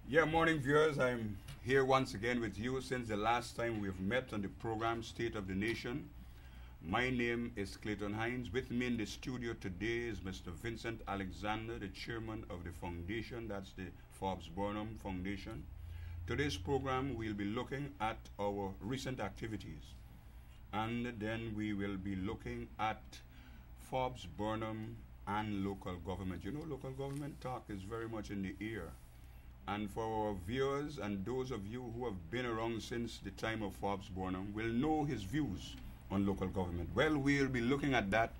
Yeah, morning viewers. I'm here once again with you since the last time we've met on the program State of the Nation. My name is Clayton Hinds. With me in the studio today is Mr. Vincent Alexander, the chairman of the foundation. That's the Forbes Burnham Foundation. Today's program we'll be looking at our recent activities, and then we will be looking at Forbes Burnham and local government. You know, local government talk is very much in the air. And for our viewers and those of you who have been around since the time of Forbes Burnham will know his views on local government. Well, we'll be looking at that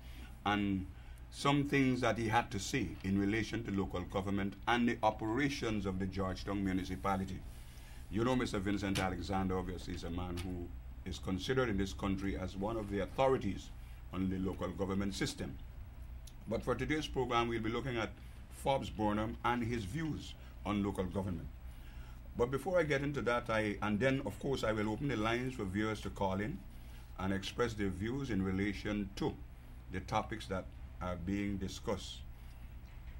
and some things that he had to say in relation to local government and the operations of the Georgetown municipality. You know, Mr. Vincent Alexander obviously is a man who is considered in this country as one of the authorities on the local government system. But for today's program, we'll be looking at Forbes Burnham and his views on local government. But before I get into that, and then of course I will open the lines for viewers to call in and express their views in relation to the topics that are being discussed.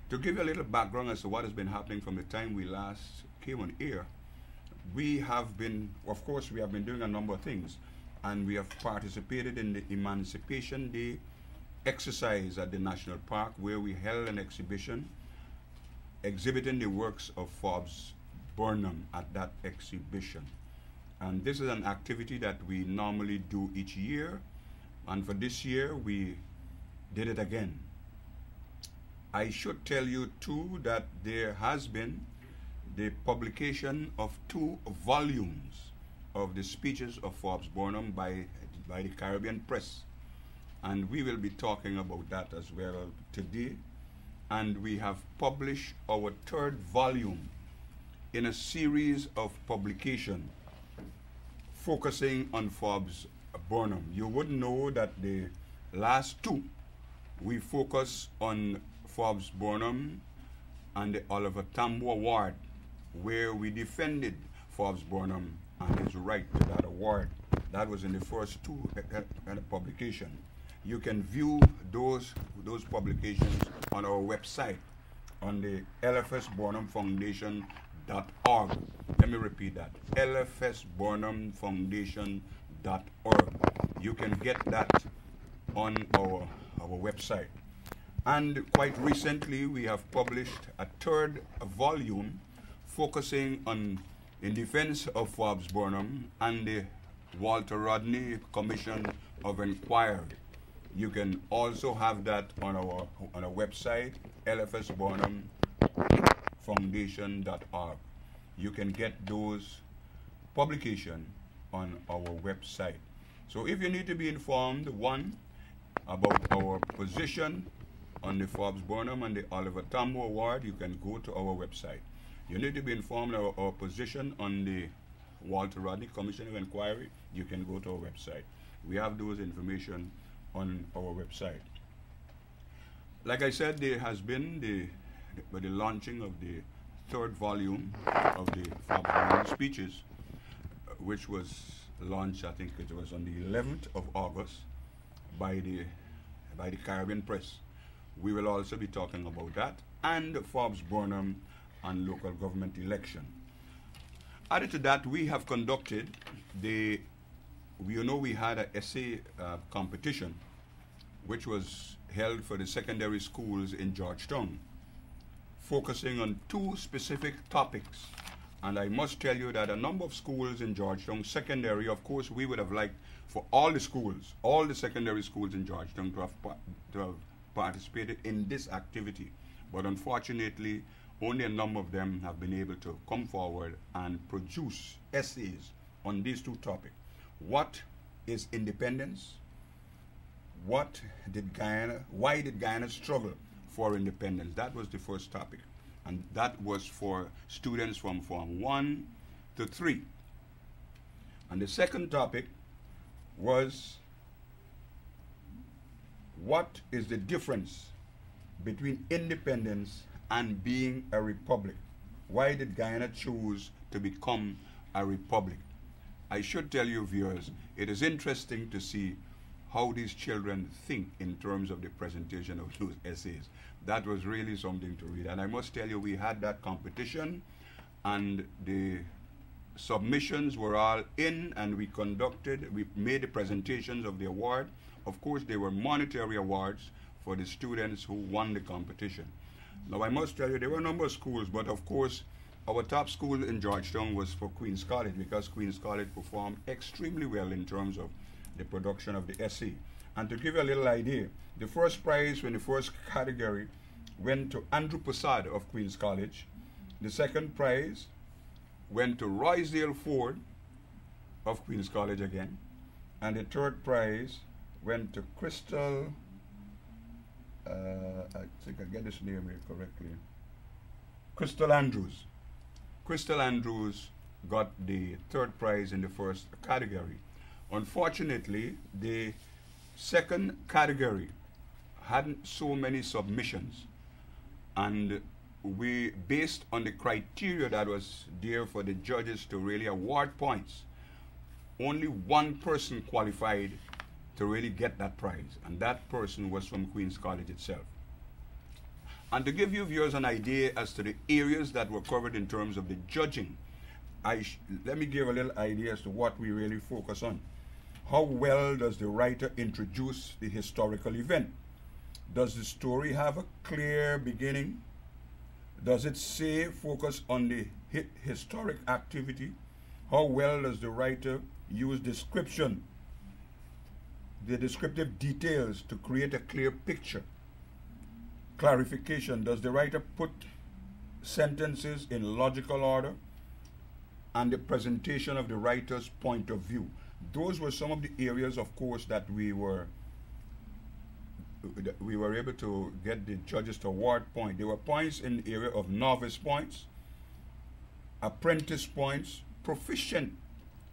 To give you a little background as to what has been happening from the time we last came on air, we have been, of course, we have been doing a number of things, and we have participated in the Emancipation Day exercise at the National Park, where we held an exhibition exhibiting the works of Forbes Burnham at that exhibition. And this is an activity that we normally do each year, and for this year we did it again. I should tell you too that there has been the publication of 2 volumes of the speeches of Forbes Burnham by the Caribbean Press, and we will be talking about that as well today. And we have published our 3rd volume in a series of publication focusing on Forbes Burnham. You would know that the last 2 we focus on Forbes Burnham and the Oliver Tambo Award, where we defended Forbes Burnham and his right to that award. That was in the first 2 publication. You can view those publications on our website on the lfsburnhamfoundation.org. Let me repeat that, lfsburnhamfoundation.org. You can get that on our website. And quite recently we have published a 3rd volume focusing on in defense of Forbes Burnham and the Walter Rodney Commission of Inquiry. You can also have that on our website, lfsburnhamfoundation.org. You can get those publications on our website. So if you need to be informed, 1, about our position on the Forbes Burnham and the Oliver Tambo Award, you can go to our website. You need to be informed of our position on the Walter Rodney Commission of Inquiry, you can go to our website. We have those information on our website. Like I said, there has been the launching of the 3rd volume of the Forbes Burnham speeches, which was launched, I think it was on the 11th of August by the Caribbean Press. We will also be talking about that and Forbes Burnham and local government election. Added to that, we have conducted we had an essay competition which was held for the secondary schools in Georgetown, focusing on 2 specific topics. And I must tell you that a number of schools in Georgetown secondary, of course we would have liked for all the schools, all the secondary schools in Georgetown to have participated in this activity. But unfortunately, only a number of them have been able to come forward and produce essays on these 2 topics. What is independence? Why did Guyana struggle for independence? That was the first topic. And that was for students from Form 1 to 3. And the second topic was, what is the difference between independence and being a republic? Why did Guyana choose to become a republic? I should tell you viewers, it is interesting to see how these children think in terms of the presentation of those essays. That was really something to read. And I must tell you, we had that competition and the submissions were all in, and we made the presentations of the award. Of course, they were monetary awards for the students who won the competition. Now, I must tell you, there were a number of schools, but of course, our top school in Georgetown was for Queen's College, because Queen's College performed extremely well in terms of the production of the essay. And to give you a little idea, the first prize in the first category went to Andrew Prasad of Queen's College. The second prize went to Roysdale Ford of Queen's College again. And the third prize went to Crystal, I think I get this name here correctly, Crystal Andrews. Crystal Andrews got the third prize in the first category. Unfortunately, the second category hadn't so many submissions, and we, based on the criteria that was there for the judges to really award points, only one person qualified to really get that prize, and that person was from Queen's College itself. And to give you viewers an idea as to the areas that were covered in terms of the judging, let me give a little idea as to what we really focus on. How well does the writer introduce the historical event? Does the story have a clear beginning? Does it focus on the historic activity? How well does the writer use description, the descriptive details, to create a clear picture? Clarification, does the writer put sentences in logical order? And the presentation of the writer's point of view. Those were some of the areas, of course, that we were able to get the judges to award points. There were points in the area of novice points, apprentice points, proficient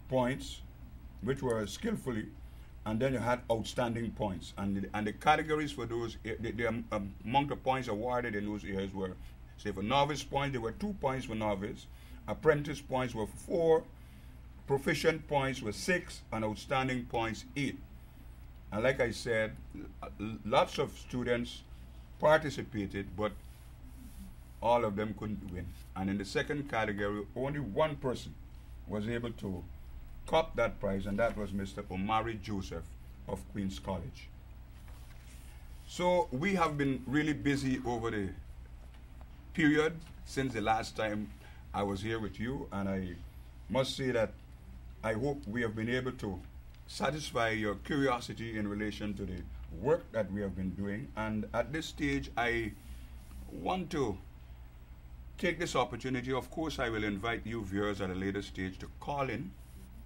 points, which were skillfully, and then you had outstanding points. And the categories for those, the amount of points awarded in those areas were, say for novice points, there were 2 points for novice, apprentice points were 4, proficient points were 6, and outstanding points 8. And like I said, lots of students participated, but all of them couldn't win. And in the second category, only one person was able to cop that prize, and that was Mr. Omari Joseph of Queen's College. So we have been really busy over the period since the last time I was here with you, and I must say that I hope we have been able to satisfy your curiosity in relation to the work that we have been doing. And at this stage, I want to take this opportunity. Of course, I will invite you viewers at a later stage to call in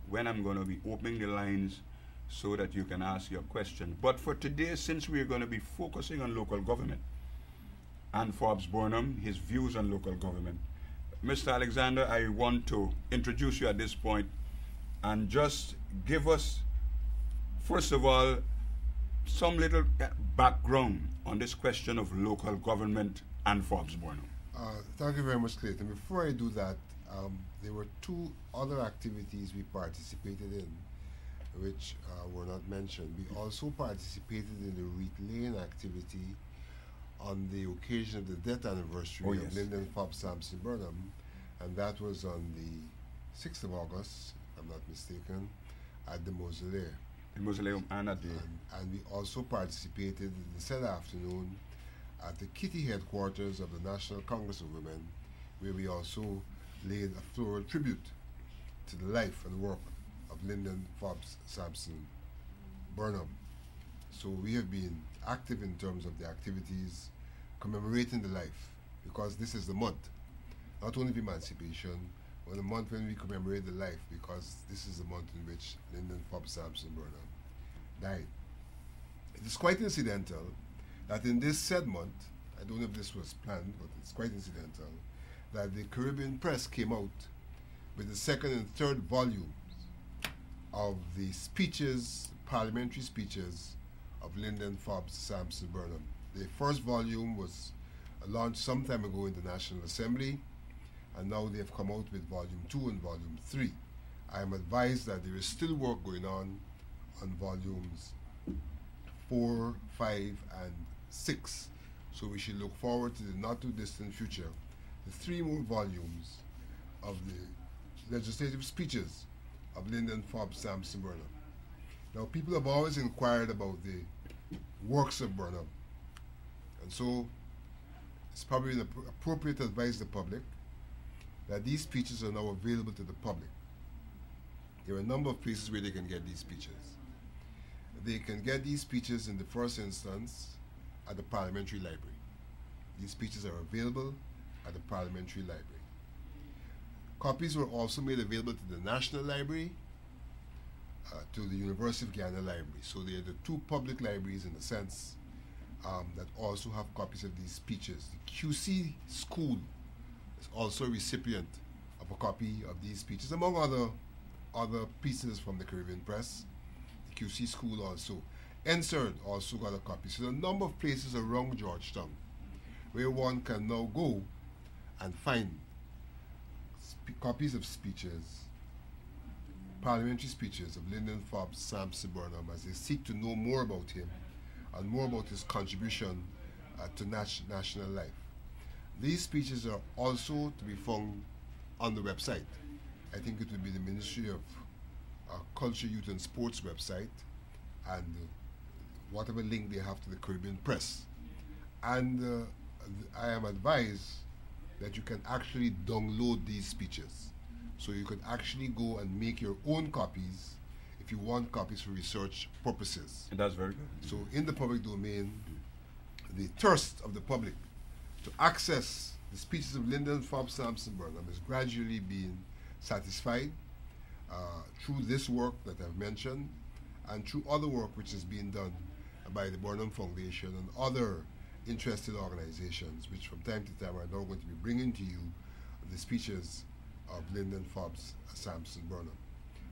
when I'm going to be opening the lines so that you can ask your question. But for today, since we're going to be focusing on local government and Forbes Burnham, his views on local government, Mr. Alexander, I want to introduce you at this point and just give us, first of all, some little background on this question of local government and Forbes Burnham. Thank you very much, Clayton. Before I do that, there were 2 other activities we participated in, which were not mentioned. We also participated in the Reed Lane activity on the occasion of the death anniversary of Lyndon Forbes Sampson Burnham, and that was on the 6th of August, if I'm not mistaken, at the Mausoleum. The Mausoleum and at the... And we also participated in the said afternoon at the Kitty headquarters of the National Congress of Women, where we also laid a floral tribute to the life and work of Lyndon Forbes Sampson Burnham. So we have been active in terms of the activities commemorating the life, because this is the month, not only of emancipation, but the month when we commemorate the life, because this is the month in which Lyndon Forbes Sampson Burnham died. It is quite incidental that in this said month, I don't know if this was planned, but it's quite incidental, that the Caribbean Press came out with the 2nd and 3rd volumes of the speeches, parliamentary speeches of Lyndon Forbes Sampson Burnham. The first volume was launched some time ago in the National Assembly, and now they have come out with volume 2 and volume 3. I am advised that there is still work going on volumes 4, 5, and 6. So we should look forward to the not too distant future, the 3 more volumes of the legislative speeches of Lyndon Forbes Sampson Burnham. Now, people have always inquired about the works of Burnham, and so it's probably appropriate to advise the public that these speeches are now available to the public. There are a number of places where they can get these speeches. They can get these speeches in the first instance at the Parliamentary Library. These speeches are available at the Parliamentary Library. Copies were also made available to the National Library, to the University of Guyana Library. So they are the two public libraries in a sense that also have copies of these speeches. The QC School is also a recipient of a copy of these speeches, among other pieces from the Caribbean Press. The QC School also. NSERD also got a copy. So there are a number of places around Georgetown where one can now go and find copies of speeches, parliamentary speeches of Lyndon Forbes Sampson Burnham, as they seek to know more about him and more about his contribution to national life. These speeches are also to be found on the website. I think it would be the Ministry of Culture, Youth and Sports website, and whatever link they have to the Caribbean Press. And I am advised that you can actually download these speeches. So you could actually go and make your own copies if you want copies for research purposes. And that's very good. So in the public domain, the thirst of the public to access the speeches of Lyndon Forbes Sampson Burnham is gradually being satisfied through this work that I've mentioned and through other work which is being done by the Burnham Foundation and other interested organizations, which from time to time are now going to be bringing to you the speeches of Lyndon Forbes Sampson Burnham.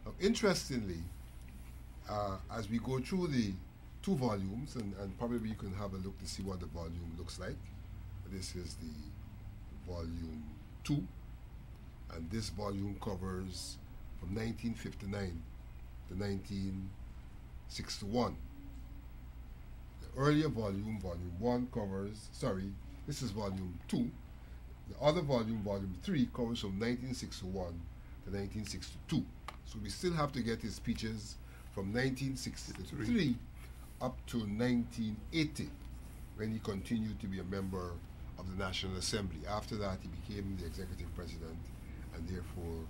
Now, interestingly, as we go through the two volumes, and probably you can have a look to see what the volume looks like. This is the volume 2, and this volume covers from 1959 to 1961. The earlier volume, volume 1, covers, this is volume 2. The other volume, volume 3, covers from 1961 to 1962. So we still have to get his speeches from 1963 up to 1980, when he continued to be a member of the National Assembly. After that, he became the executive president, and therefore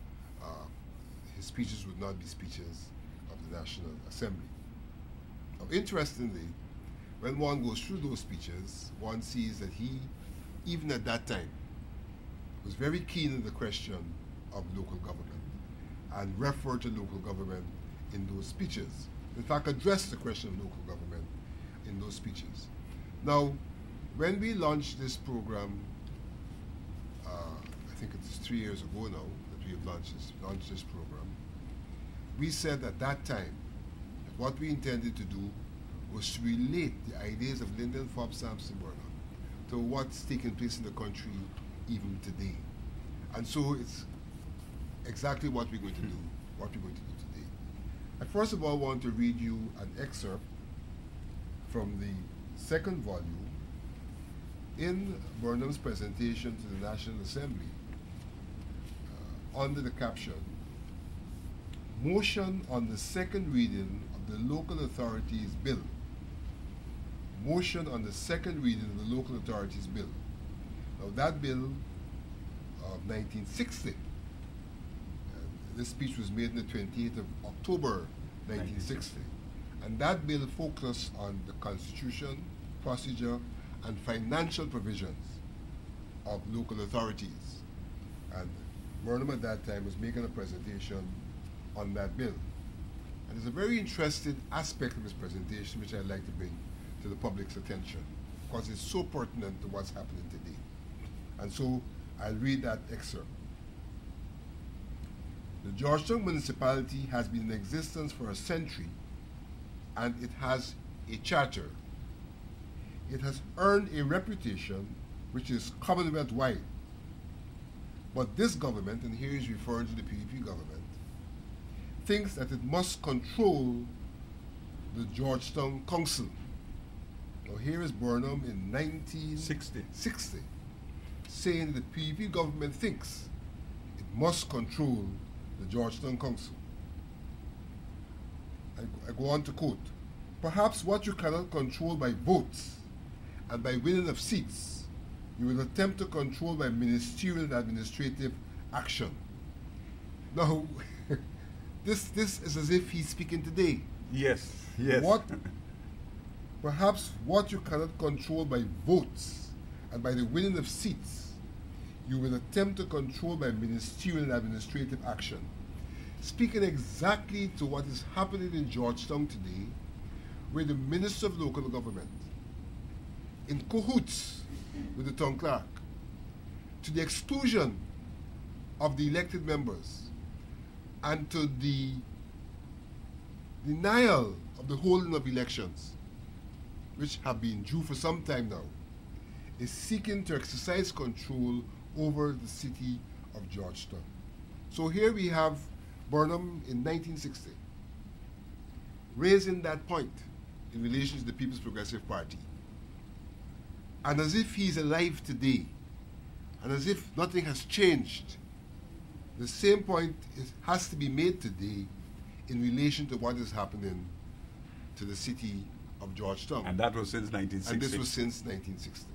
his speeches would not be speeches of the National Assembly. Now, interestingly, when one goes through those speeches, one sees that he, even at that time, was very keen on the question of local government and referred to local government in those speeches. In fact, addressed the question of local government in those speeches. Now, when we launched this program, I think it's 3 years ago now that we have launched this program, we said at that time that what we intended to do was to relate the ideas of Lyndon Forbes Sampson Burnham to what's taking place in the country even today. And so it's exactly what we're going to do, today. I first of all want to read you an excerpt from the second volume in Burnham's presentation to the National Assembly under the caption, Motion on the Second Reading of the Local Authorities Bill. Motion on the second reading of the Local Authorities Bill. Now that bill of 1960, this speech was made on the 28th of October 1960, and that bill focused on the constitution, procedure, and financial provisions of local authorities. And Burnham at that time was making a presentation on that bill. And there's a very interesting aspect of his presentation which I'd like to bring to the public's attention, because it's so pertinent to what's happening today. And so I'll read that excerpt. The Georgetown municipality has been in existence for a century, and it has a charter. It has earned a reputation which is Commonwealth-wide. But this government, and here he's referring to the PDP government, thinks that it must control the Georgetown Council. Now here is Burnham in 1960 saying that the PDP government thinks it must control the Georgetown Council. I go on to quote, "Perhaps what you cannot control by votes and by winning of seats, you will attempt to control by ministerial and administrative action." Now, this is as if he's speaking today. Yes, yes. Perhaps what you cannot control by votes and by the winning of seats, you will attempt to control by ministerial and administrative action. Speaking exactly to what is happening in Georgetown today, where the Minister of Local Government, in cahoots with the town clerk, to the exclusion of the elected members and to the denial of the holding of elections, which have been due for some time now, is seeking to exercise control over the city of Georgetown. So here we have Burnham in 1960 raising that point in relation to the People's Progressive Party. And as if he's alive today, and as if nothing has changed, the same point has to be made today in relation to what is happening to the city of Georgetown. And that was since 1960. And this was since 1960.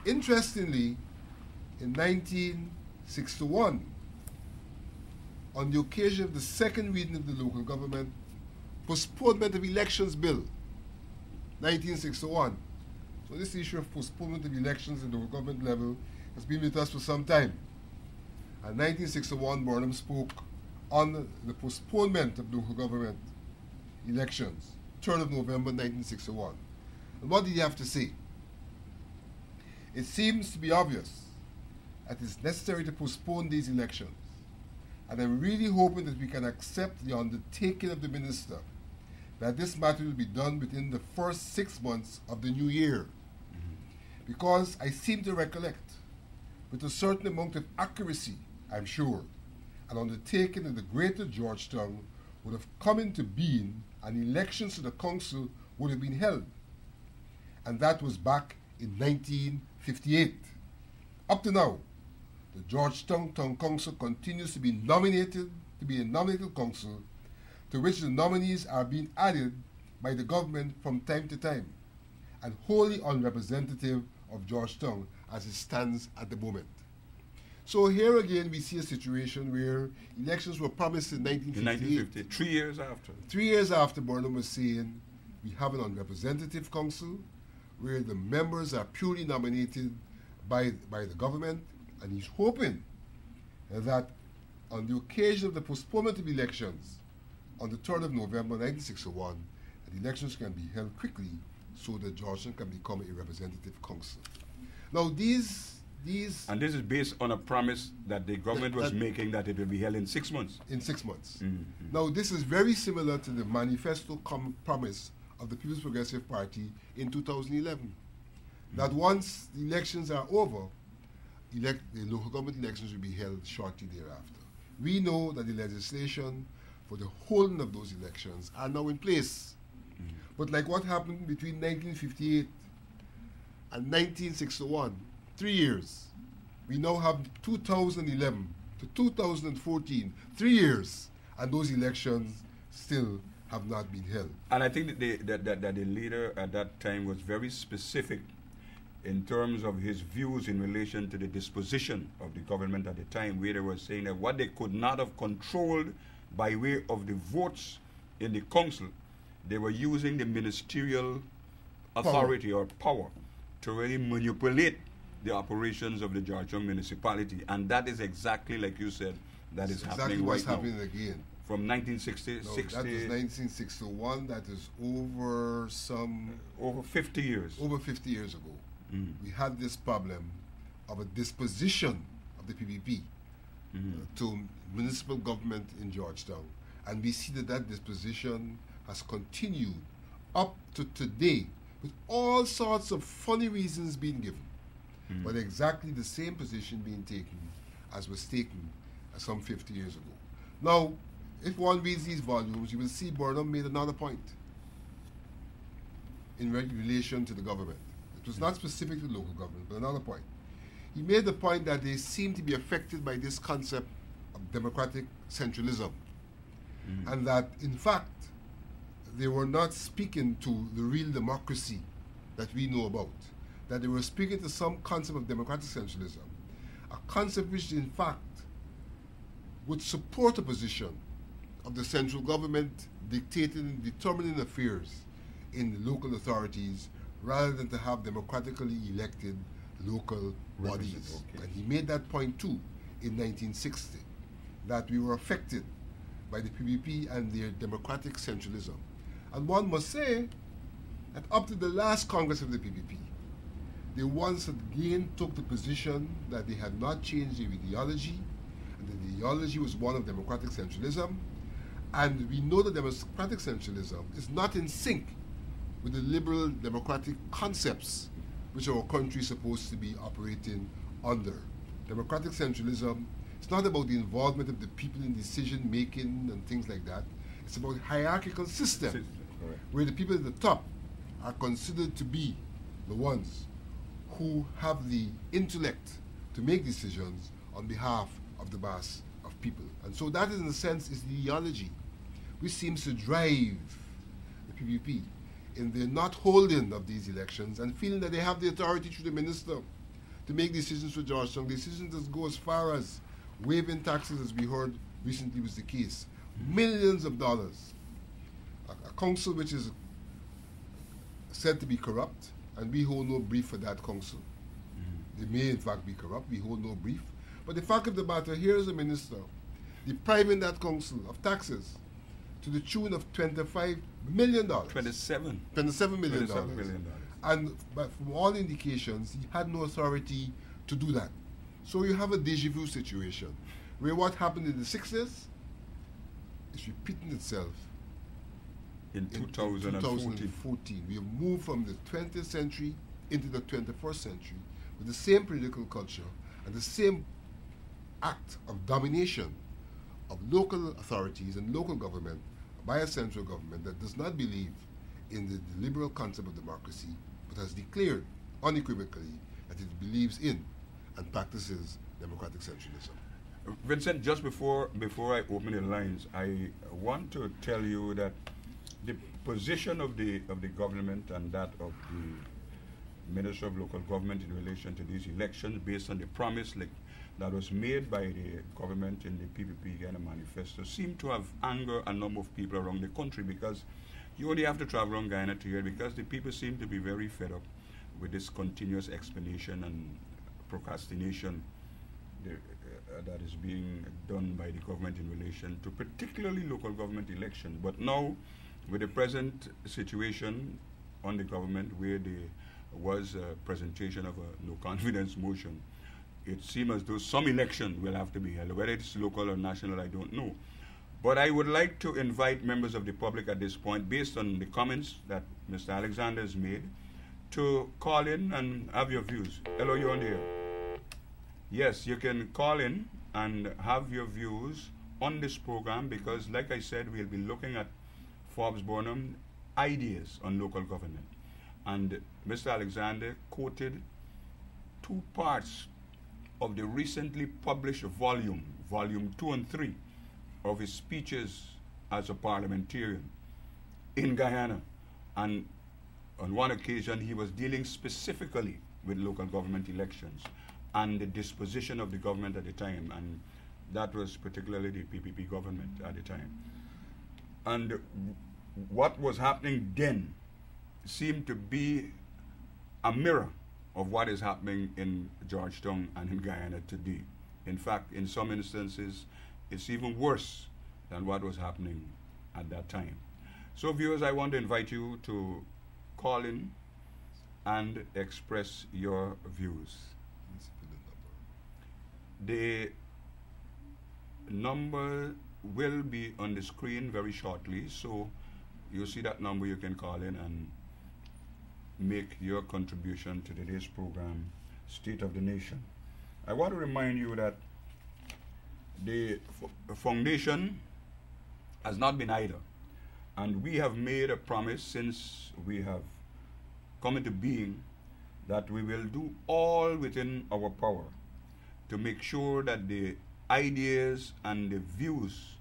Interestingly, in 1961, on the occasion of the second reading of the Local Government Postponement of Elections Bill, 1961. So this issue of postponement of elections at the local government level has been with us for some time. And 1961, Burnham spoke on the postponement of local government elections, 3rd of November 1961. And what did he have to say? It seems to be obvious that it's necessary to postpone these elections. And I'm really hoping that we can accept the undertaking of the minister that this matter will be done within the first 6 months of the new year. Because I seem to recollect, with a certain amount of accuracy, I'm sure, an undertaking of the Greater Georgetown would have come into being and elections to the council would have been held. And that was back in 1958. Up to now, the Georgetown Town Council continues to be nominated to be a nominated council to which the nominees are being added by the government from time to time and wholly unrepresentative of Georgetown as it stands at the moment. So here again we see a situation where elections were promised in 1958. 3 years after. 3 years after, Burnham was saying we have an unrepresentative council where the members are purely nominated by the government, and he's hoping that on the occasion of the postponement of elections on the 3rd of November 1961, that elections can be held quickly so that Georgetown can become a representative council. Now And this is based on a promise that the government was making that it will be held in 6 months. In 6 months. Mm-hmm. Now this is very similar to the manifesto promise of the People's Progressive Party in 2011. That once the elections are over, the local government elections will be held shortly thereafter. We know that the legislation for the holding of those elections are now in place. But like what happened between 1958 and 1961, 3 years, we now have 2011 to 2014, 3 years, and those elections still have not been held. And I think that the leader at that time was very specific in terms of his views in relation to the disposition of the government at the time, where they were saying that what they could not have controlled by way of the votes in the council, they were using the ministerial authority or power to really manipulate the operations of the Georgetown municipality. And that is exactly, like you said, that is happening right now. Happening again. From 1960, no, that was 1961. That is over 50 years. Over 50 years ago. We had this problem of a disposition of the PPP to municipal government in Georgetown. And we see that disposition has continued up to today with all sorts of funny reasons being given, but exactly the same position being taken as was taken some 50 years ago. Now, if one reads these volumes, you will see Burnham made another point in relation to the government. It was not specific to local government, but another point. he made the point that they seem to be affected by this concept of democratic centralism, and that, in fact, they were not speaking to the real democracy that we know about, that they were speaking to some concept of democratic centralism, a concept which, in fact, would support a position of the central government dictating and determining affairs in the local authorities rather than to have democratically elected local bodies. Okay. And he made that point too in 1960, that we were affected by the PPP and their democratic centralism. And one must say that up to the last Congress of the PPP, they once again took the position that they had not changed their ideology, and the ideology was one of democratic centralism. And we know that democratic centralism is not in sync with the liberal democratic concepts which our country is supposed to be operating under. Democratic centralism, it's not about the involvement of the people in decision making and things like that. It's about a hierarchical system where the people at the top are considered to be the ones who have the intellect to make decisions on behalf of the mass of people. And so that, in a sense, is the ideology which seems to drive the PPP in the not holding of these elections and feeling that they have the authority through the minister to make decisions for Georgetown, decisions that go as far as waiving taxes, as we heard recently was the case. Millions of dollars. A council which is said to be corrupt, and we hold no brief for that council. They may in fact be corrupt, we hold no brief. But the fact of the matter, here is a minister depriving that council of taxes to the tune of $25 million. $27 million. And but from all indications, he had no authority to do that. So you have a déjà vu situation, where what happened in the 60s is repeating itself in 2014. We have moved from the 20th century into the 21st century with the same political culture and the same act of domination of local authorities and local government by a central government that does not believe in the liberal concept of democracy, but has declared unequivocally that it believes in and practices democratic centralism. Vincent, just before I open the lines, I want to tell you that the position of the government and that of the Minister of Local Government in relation to these elections, based on the promise that was made by the government in the PPP Guyana manifesto, seem to have angered a number of people around the country, because you only have to travel around Guyana to hear it, because the people seem to be very fed up with this continuous explanation and procrastination that is being done by the government in relation to particularly local government elections. But now, with the present situation on the government, where there was a presentation of a no confidence motion, it seems as though some election will have to be held. Whether it's local or national, I don't know. But I would like to invite members of the public at this point, based on the comments that Mr. Alexander has made, to call in and have your views. Hello, you're on the air. Yes, you can call in and have your views on this program, because, like I said, we'll be looking at Forbes Burnham ideas on local government. And Mr. Alexander quoted 2 parts of the recently published volume 2 and 3, of his speeches as a parliamentarian in Guyana. And on one occasion, he was dealing specifically with local government elections and the disposition of the government at the time, and that was particularly the PPP government at the time. And what was happening then seemed to be a mirror of what is happening in Georgetown and in Guyana today. In fact, in some instances, it's even worse than what was happening at that time. So, viewers, I want to invite you to call in and express your views. The number will be on the screen very shortly, so you see that number, you can call in and make your contribution to today's program, State of the Nation. I want to remind you that the foundation has not been idle, and we have made a promise since we have come into being that we will do all within our power to make sure that the ideas and the views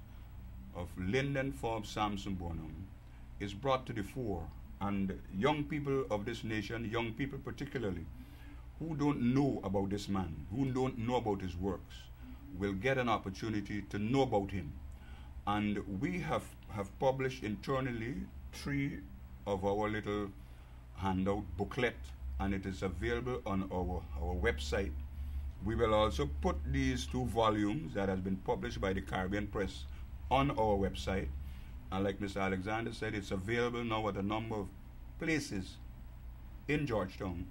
of Lyndon Forbes Samson Burnham is brought to the fore, and young people of this nation, young people particularly, who don't know about this man, who don't know about his works, will get an opportunity to know about him. And we have published internally 3 of our little handout booklet, and it is available on our website. We will also put these 2 volumes that has been published by the Caribbean Press on our website. And like Mr. Alexander said, it's available now at a number of places in Georgetown.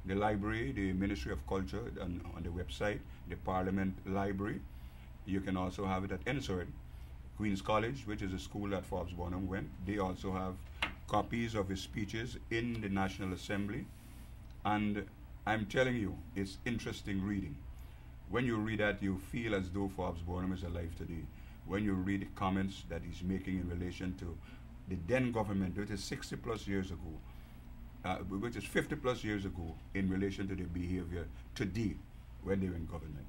The library, the Ministry of Culture on the website, the Parliament Library. You can also have it at Ensord. Queen's College, which is a school that Forbes Burnham went, they also have copies of his speeches in the National Assembly. And I'm telling you, it's interesting reading. When you read that, you feel as though Forbes Burnham is alive today. When you read the comments that he's making in relation to the then government, which is 60 plus years ago, which is 50 plus years ago, in relation to the behavior today when they're in government.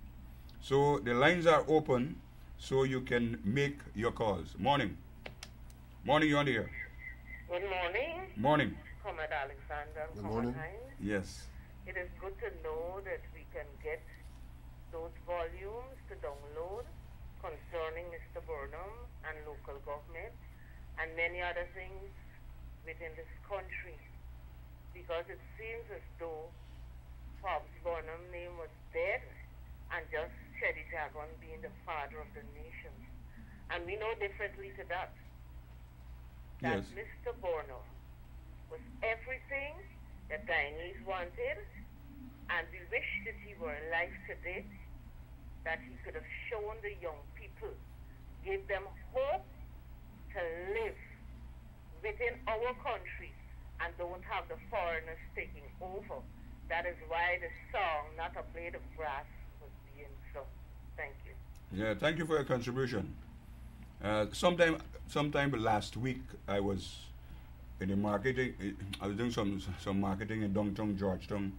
So the lines are open, so you can make your calls. Morning. Morning, you're on the air. Good morning. Morning. Comrade Alexander. Good morning. Hinds. Yes. It is good to know that we can get those volumes to download concerning Mr. Burnham and local government and many other things within this country, because it seems as though Forbes Burnham's name was dead and just Chedi Jagan being the father of the nation. And we know differently to that. That Yes. Mr. Burnham was everything that Guyanese wanted, and we wish that he were alive today, that he could have shown the young people, give them hope to live within our country and don't have the foreigners taking over. That is why the song, Not a Blade of Grass, was being sung. Thank you. Yeah, thank you for your contribution. Sometime last week, I was in the marketing. I was doing some marketing in downtown Georgetown,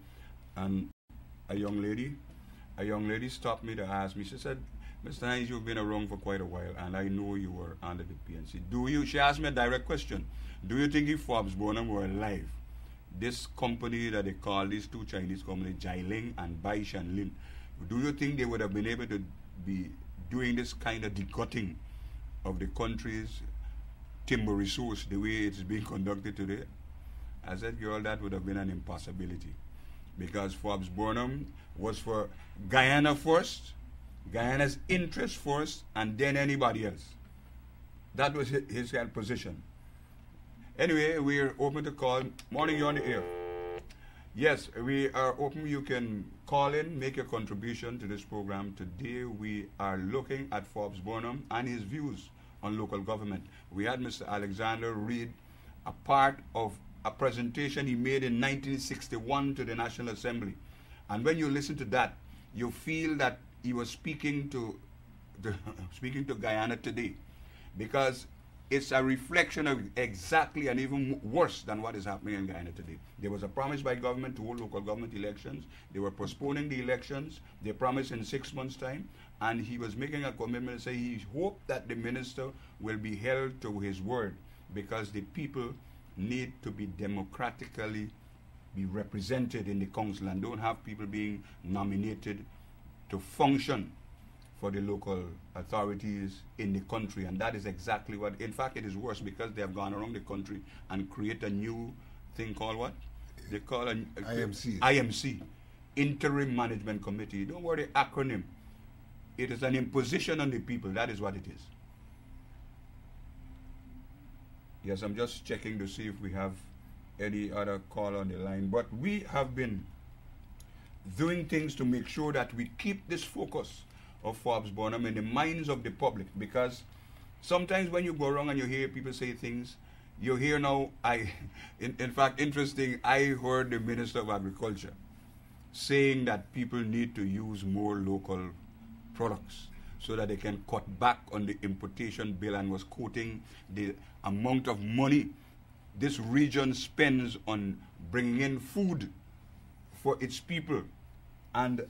and a young lady stopped me to ask me. She said, "Mr. Hinds, you've been around for quite a while, and I know you were under the PNC. She asked me a direct question. Do you think if Forbes Burnham were alive, this company that they call, these 2 Chinese companies, Jialing and Bai Shanlin, do you think they would have been able to be doing this kind of decutting of the country's timber resource the way it's being conducted today?" I said, "Girl, that would have been an impossibility, because Forbes Burnham was for Guyana first, Guyana's interest first, and then anybody else. That was his position." Anyway, we're open to call. Morning, you're on the air. Yes, we are open. You can call in, make your contribution to this program. Today, we are looking at Forbes Burnham and his views on local government. We had Mr. Alexander read a part of a presentation he made in 1961 to the National Assembly. And when you listen to that, you feel that he was speaking to Guyana today, because it's a reflection of exactly and even worse than what is happening in Guyana today. There was a promise by government to hold local government elections. They were postponing the elections. They promised in 6 months' time. And he was making a commitment to say he hoped that the minister will be held to his word, because the people need to be democratically be represented in the council and don't have people being nominated to function for the local authorities in the country. And that is exactly what, in fact, it is worse, because they have gone around the country and create a new thing called what? They call an IMC, Interim Management Committee. Don't worry, acronym. It is an imposition on the people. That is what it is. Yes, I'm just checking to see if we have any other call on the line. But we have been doing things to make sure that we keep this focus of Forbes Burnham in the minds of the public, because sometimes when you go around and you hear people say things, you hear now, in fact, interesting, I heard the Minister of Agriculture saying that people need to use more local products so that they can cut back on the importation bill, and was quoting the amount of money this region spends on bringing in food for its people. And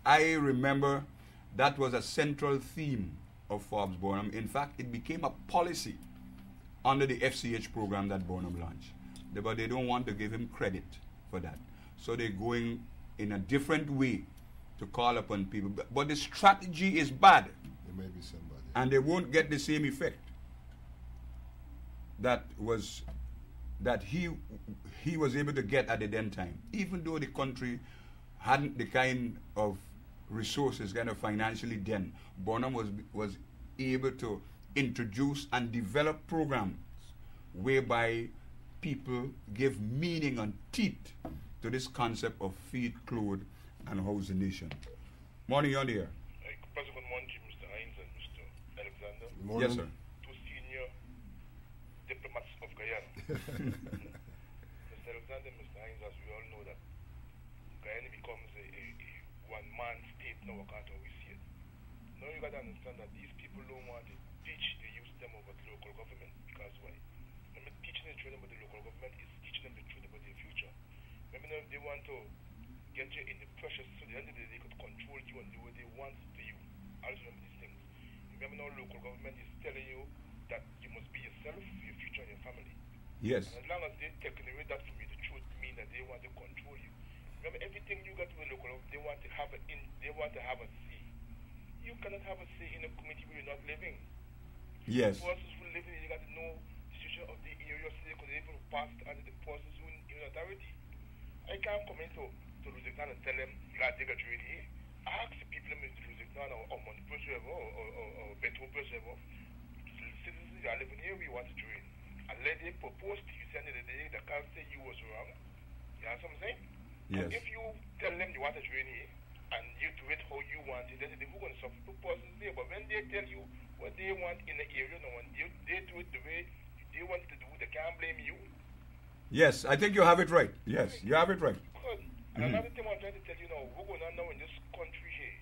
I remember that was a central theme of Forbes Burnham. In fact, it became a policy under the FCH program that Burnham launched. But they don't want to give him credit for that. So they're going in a different way to call upon people. But the strategy is bad. There may be somebody. And they won't get the same effect that he was able to get at the then time. Even though the country hadn't the kind of resources, kind of financially then, Burnham was able to introduce and develop programs whereby people give meaning and teeth to this concept of feed, clothe, and house the nation. Morning, you're on the air. President Monty, Mr. Hinds and Mr. Alexander. Good morning. Yes, sir. Two senior diplomats of Guyana. Mr. Alexander, Mr. Hinds, as we all know that Guyana becomes a one-man state now, I can't always see it. Now you got to understand that these people don't want to teach the youth them about local government, because why? Remember, teaching the children about the local government is teaching them the truth about their future. Remember, now if they want to get you in the pressure, so at the end of the day they could control you and do what they want to you. Always remember these things. Remember now local government is telling you that you must be yourself for your future and your family. Yes. And as long as they're taking away that from you, the truth mean that they want to control you. Remember, everything you got with local government, they want to have a say. You cannot have a say in a community where you're not living. Yes. The persons who live in it, you got to know the situation of the area, so they could even pass under the persons who in authority. I can't come into Lusitano and tell them you got to take a trade here. I ask the people in Lusitano or Montpellier or Benton Preserve, citizens who are living here, we want to trade. And let them propose to you, send it the day, they can't say you was wrong. You know what I'm saying? Yes. And if you tell them you want to trade here, and you do it how you want it, then they're going to suffer two persons there. But when they tell you what they want in the area, no one, they do it the way they want to do, they can't blame you. Yes, I think you have it right. Yes, you have it right. Good. And another thing I'm trying to tell you now, what's going on now in this country here,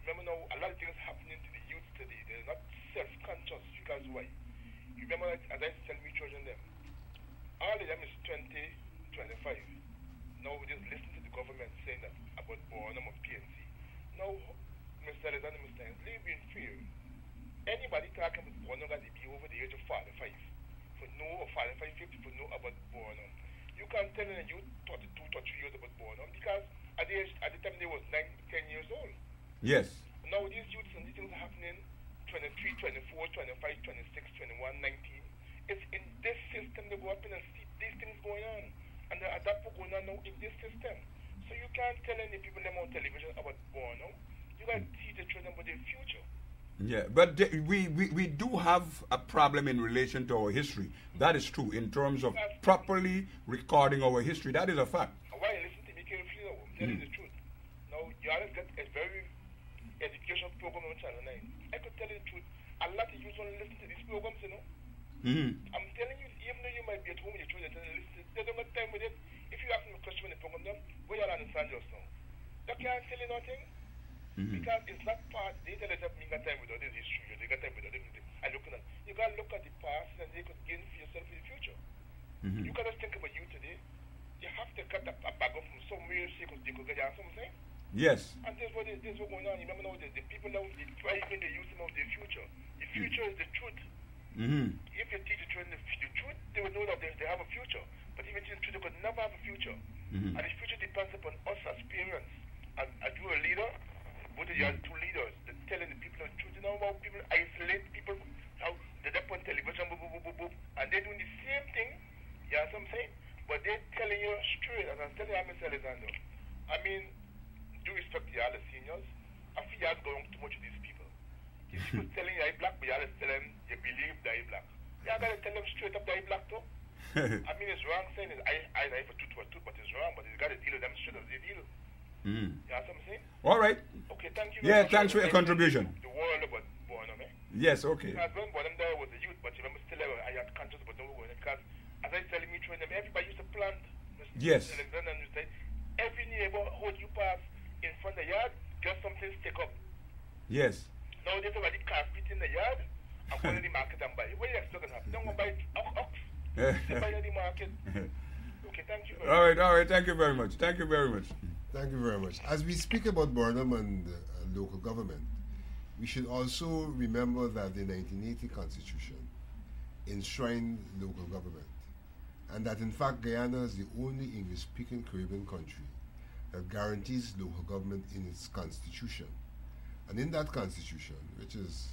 remember now, a lot of things happening to the youth today. They're not self-conscious, because why? You remember, as I tell me children them, all of them is 20, 25. Now we just listen to the government saying that about Burnham of PNC. Now, Mr. Alexander, Mr. Hinds, live in fear. Anybody talking about Burnham got to be over the age of 45. For know, or 45, 50, for know about Burnham. You can't tell a youth 32, 33 years about Burnham, because at the time they was 9, 10 years old. Yes. Now these youths and these things are happening 23, 24, 25, 26, 21, 19. It's in this system they go up in and see these things going on. And that's what's going on now in this system. So you can't tell any people them on television about Burnham. You got to teach the children about their future. Yeah, but we do have a problem in relation to our history. That is true, in terms of properly recording our history. That is a fact. Why you listen to me carefully now? I'm telling you the truth. Now, you always get a very educational program on Channel 9. I could tell you the truth. A lot of you don't listen to these programs, you know. I'm telling you, even though you might be at home with your children and listen, they don't have time with it. If you ask them a question when they program them, where you understand just now? They can't tell you nothing. Because it's not part, they tell us that we got time without this history, or they got time without this. And looking at, you got to look at the past and they could gain for yourself in the future. You cannot think about you today. You have to cut a bag of from somewhere so they could get you something. Yes. And this is what's going on. You remember now, the people now, they try even they use them of their future. The future is the truth. If you teach the children the truth, they will know that they have a future. But if you teach the truth, they could never have a future. And the future depends upon us as parents. And as you a leader, both of you are two leaders, they're telling the people the truth. You know how people isolate people, how they're up on television, and they're doing the same thing. You know what I'm saying? But they're telling you straight, and I'm telling you, Mr. Alexander, I mean, due respect to all the seniors, I feel you are going too much with these people. These people telling you I'm black, but you always tell them you believe that I'm black. You got to tell them straight up that I'm black too. I mean, it's wrong saying it. I for truth for truth, but it's wrong. But you got to deal with them straight as they deal. You know what I'm saying? All right. Okay, thank you. Yeah, thanks for your contribution. The world about Burnham, eh? Yes, okay. Because when Burnham there was a youth, but you remember still I had conscious about them going, because as I telling me training them, everybody used to plant. Yes. Alexander and you say, every neighborhood you pass in front of the yard, just something stick up. Yes. Now there's already carpet in the yard, I'm going to the market and buy it. What are you expecting to happen? Don't go buy ox. They buy at the market. Okay, thank you very much. All right, thank you very much. Thank you very much. Thank you very much. As we speak about Burnham and local government, we should also remember that the 1980 Constitution enshrined local government, and that in fact Guyana is the only English-speaking Caribbean country that guarantees local government in its constitution. And in that constitution, which is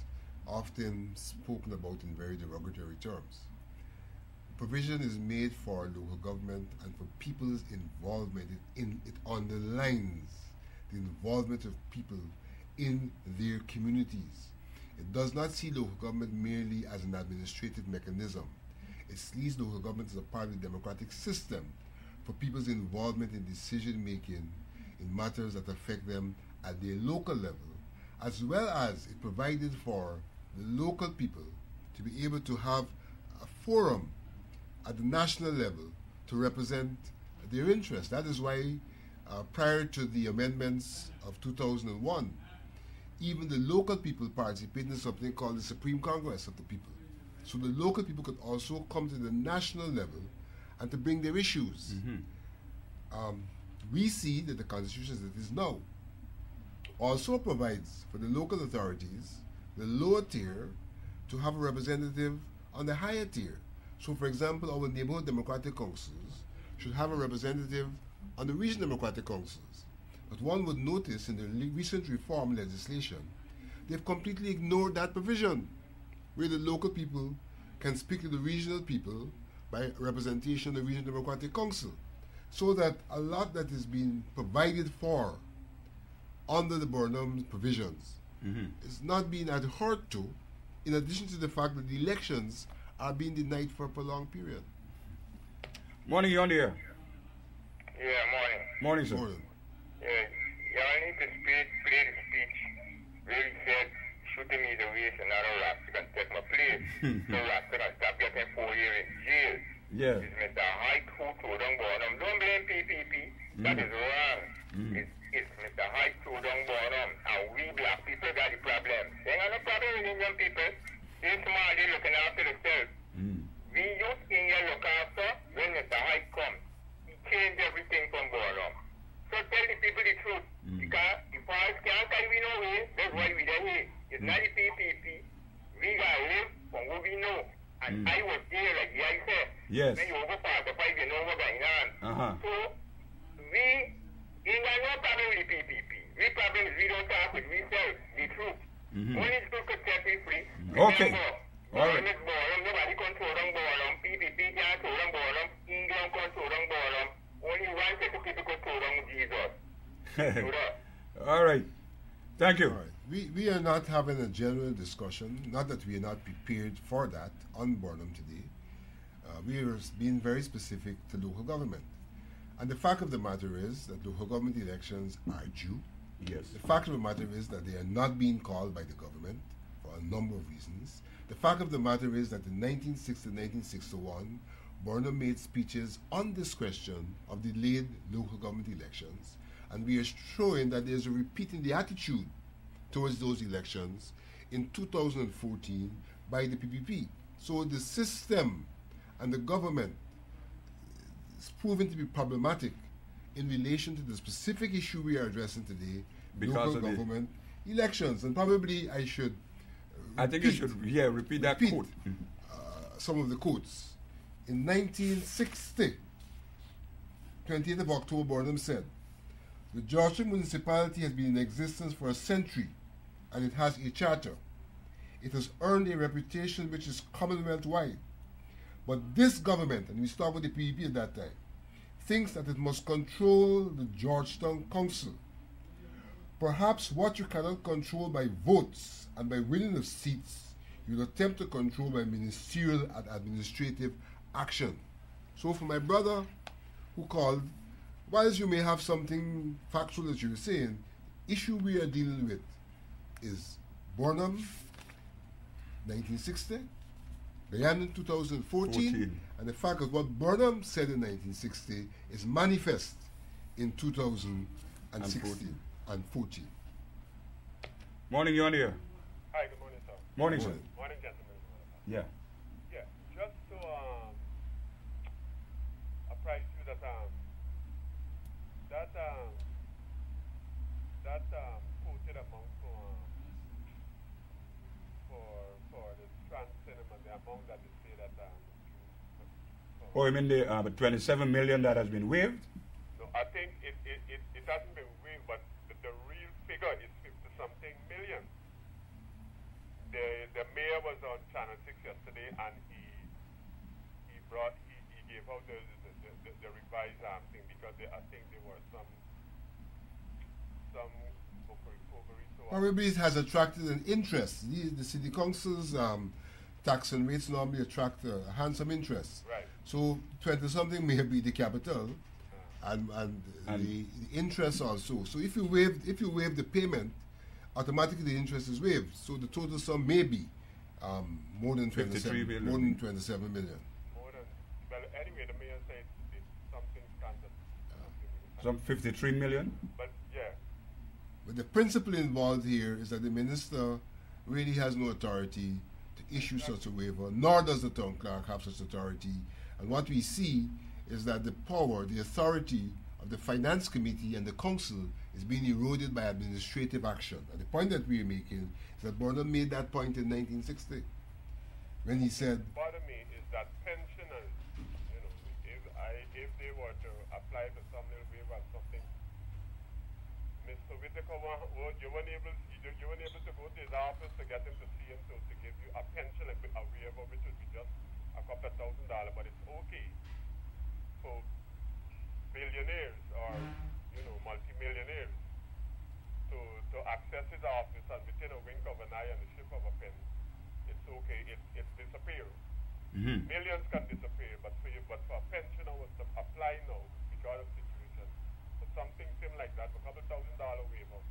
often spoken about in very derogatory terms, provision is made for local government and for people's involvement. It underlines the involvement of people in their communities. It does not see local government merely as an administrative mechanism. It sees local government as a part of the democratic system for people's involvement in decision making in matters that affect them at their local level, as well as it provided for the local people to be able to have a forum at the national level to represent their interests. That is why prior to the amendments of 2001, even the local people participated in something called the Supreme Congress of the People. So the local people could also come to the national level and to bring their issues. We see that the Constitution as it is now also provides for the local authorities, the lower tier, to have a representative on the higher tier. So, for example, our neighborhood democratic councils should have a representative on the regional democratic councils. But one would notice in the recent reform legislation, they've completely ignored that provision, where the local people can speak to the regional people by representation of the regional democratic council. So that a lot that is being provided for under the Burnham provisions is not being adhered to, in addition to the fact that the elections are being denied for a prolonged period. Morning, you're on the air. Yeah, morning. Morning, sir. Morning. Yeah, y'all need to play the speech where he said, shooting me the waist and not a Rasta can take my place. So Rasta can stop getting 4 years in jail. Yeah. It's Mr. Hyde who told them Burnham. Don't blame PPP. That is wrong. It's Mr. Hyde told them Burnham. And we black people got the problem. They ain't got no problem with Indian people. They're smart, they're looking after themselves. We use India look after when Mr. Hyde comes. He changed everything from Burnham. So tell the people the truth. Because the parts can't carry we no way, that's why we are here. It's not the PPP. We gotta live from what we know. And I was there, like I said. Yes. When you over part of 5, you know what's going on. So we ain't got no problem with the PPP. We problem is we don't talk with ourselves, the truth. Only people could set me free. Okay. All right. Nobody control them Burnham. PPP can't control them Burnham. England control them Burnham. Only one set of people control them Jesus. Do that. All right. Thank you. All right. We are not having a general discussion, not that we are not prepared for that on Burnham today. We are being very specific to local government. And the fact of the matter is that local government elections are due. Yes. The fact of the matter is that they are not being called by the government for a number of reasons. The fact of the matter is that in 1960 and 1961, Burnham made speeches on this question of delayed local government elections, and we are showing that there's a repeat in the attitude towards those elections in 2014 by the PPP. So the system and the government is proven to be problematic in relation to the specific issue we are addressing today, Because local government elections. And probably I should repeat that quote. Some of the quotes. In 1960, 20th of October, Burnham said, "The Georgetown municipality has been in existence for a century, and it has a charter. It has earned a reputation which is commonwealth-wide. But this government," and we start with the PPP at that time, "thinks that it must control the Georgetown Council. Perhaps what you cannot control by votes and by winning of seats, you will attempt to control by ministerial and administrative action." So for my brother who called, whilst you may have something factual that you were saying, issue we are dealing with is Burnham, 1960, Guyana 2014, and the fact of what Burnham said in 1960 is manifest in 2016 and 14. Morning, you're on the air. Hi, good morning, sir. Morning, sir. Morning, gentlemen. Yeah. Yeah, just to apprise you that that quoted amount for the trans cinema, the amount that they say that Oh, you mean the 27 million that has been waived? no, I think it hasn't been waived, but the real figure is 50-something million. The mayor was on Channel 6 yesterday, and he gave out the revised thing, because I think there were some pokery. So Probably it has attracted an interest. The city council's tax and rates normally attract a handsome interest. right. So 20-something may be the capital, and the interest also. So if you waive the payment, automatically the interest is waived. So the total sum may be more than 53 million. more than 27 million. More than, well, anyway, the mayor said it's something standard. Some 53 million? But yeah, But the principle involved here is that the minister really has no authority to issue such a waiver, nor does the town clerk have such authority. And what we see is that the power, the authority of the finance committee and the council is being eroded by administrative action. And the point that we are making is that Burnham made that point in 1960 when he said, part of me is that pensioners, you know, if they were to apply for some little waiver or something, Mr. Whitaker, you weren't able to go to his office to get him to see him to give you a pension, a waiver, which would be just a couple of $1,000, but it's okay for billionaires or, you know, multimillionaires to access his office, and within a wink of an eye and a shift of a pen, it's okay, it's disappearing. Millions can disappear, but for a pensioner was to apply now because of the situation, for something similar like that, for a couple $1,000 waiver,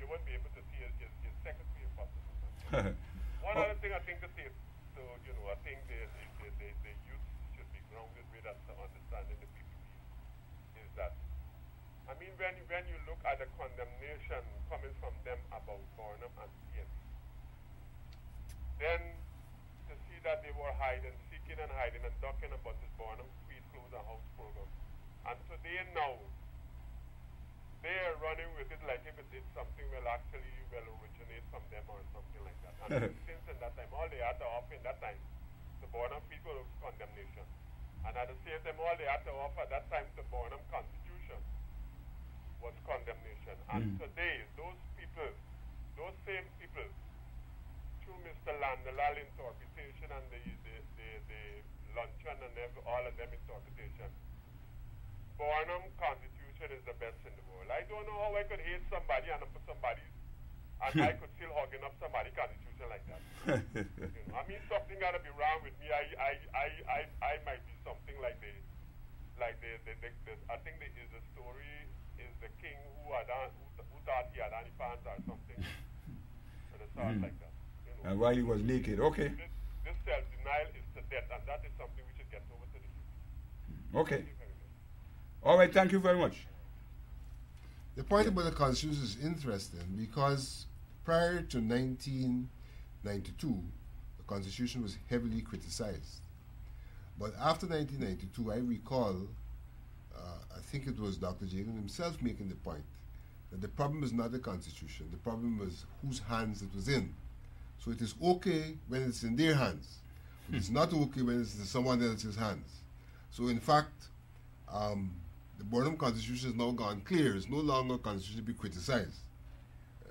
you won't be able to see his secretary if possible. One other thing I think to say, so, you know, I think the youth should be grounded with us to understanding the PPP is that, I mean, when you look at the condemnation coming from them about Burnham and PNP, then to see that they were seeking and hiding and ducking about this Burnham Street Clothes and House program, and today now, they are running with it like if it's something will originate from them or something like that. And since in that time, all they had to offer in that time, the Burnham people was condemnation. And at the same time, all they had to offer at that time, the Burnham Constitution was condemnation. And today, those same people, through Mr. Landalal interpretation and the luncheon and all of them interpretation, Burnham Constitution is the best in the world. I don't know how I could hate somebody and I could still hugging up somebody's constitution like that. You know, I mean, something gotta be wrong with me. I might be something like the I think the story is the king who thought he had any pants or something. Or the sort like that. You know. And while he was naked, okay. This self-denial is to death, and that is something we should get over to the youth. Okay. All right, thank you very much. the point about the Constitution is interesting because prior to 1992, the Constitution was heavily criticized. But after 1992, I recall, I think it was Dr. Jagan himself making the point that the problem is not the Constitution, the problem was whose hands it was in. So it is okay when it's in their hands, but it's not okay when it's in someone else's hands. So in fact, the Burnham Constitution has now gone clear. It's no longer a Constitution to be criticized.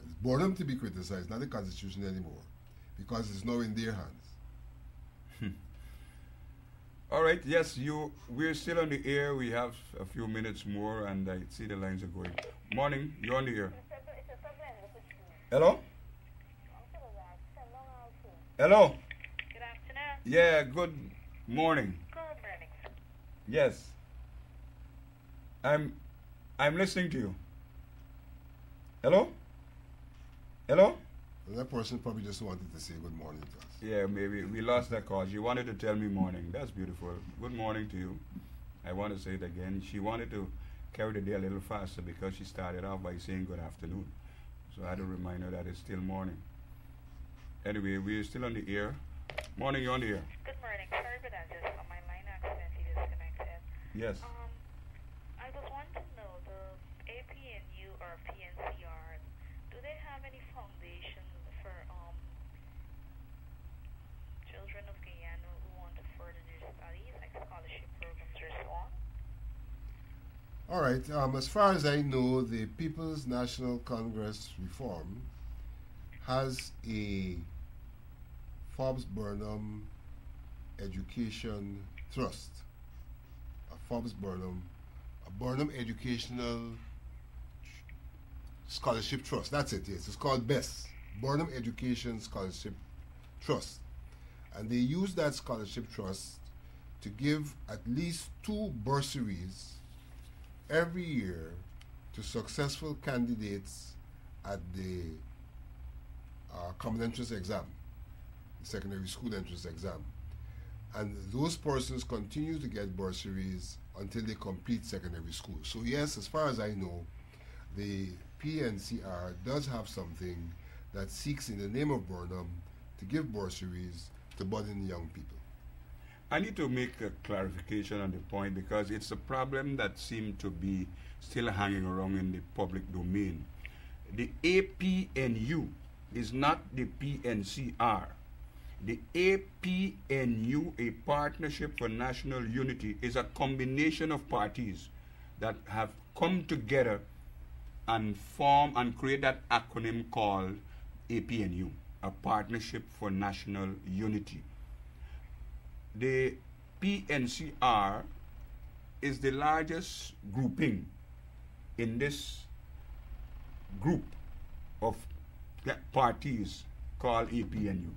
It's Burnham to be criticized, not the Constitution anymore, because it's now in their hands. All right, yes, we're still on the air. We have a few minutes more, and I see the lines are going. Morning, you're on the air. Hello? Hello? Good afternoon. Yeah, good morning. Good morning. Yes. I'm listening to you. Hello? Hello? And that person probably just wanted to say good morning to us. Yeah, maybe we lost that call. She wanted to tell me morning. That's beautiful. Good morning to you. I want to say it again. She wanted to carry the day a little faster because she started off by saying good afternoon. So I had to remind her that it's still morning. Anyway, we're still on the air. Morning, you're on the air. Good morning. Sorry about that. Just on my line accidentally disconnected. Yes. I just want to know the APNU or PNCR, All right. As far as I know, the People's National Congress Reform has a Forbes Burnham Education Trust. A Burnham Educational Scholarship Trust. That's it, yes. It's called BESS, Burnham Education Scholarship Trust. And they use that scholarship trust to give at least 2 bursaries every year to successful candidates at the common entrance exam, the secondary school entrance exam. And those persons continue to get bursaries until they complete secondary school. So yes, as far as I know, the PNCR does have something that seeks in the name of Burnham to give bursaries to budding young people. I need to make a clarification on the point because it's a problem that seems to be still hanging around in the public domain. The APNU is not the PNCR. The APNU, a Partnership for National Unity, is a combination of parties that have come together and form and create that acronym called APNU, a Partnership for National Unity. The PNCR is the largest grouping in this group of parties called APNU.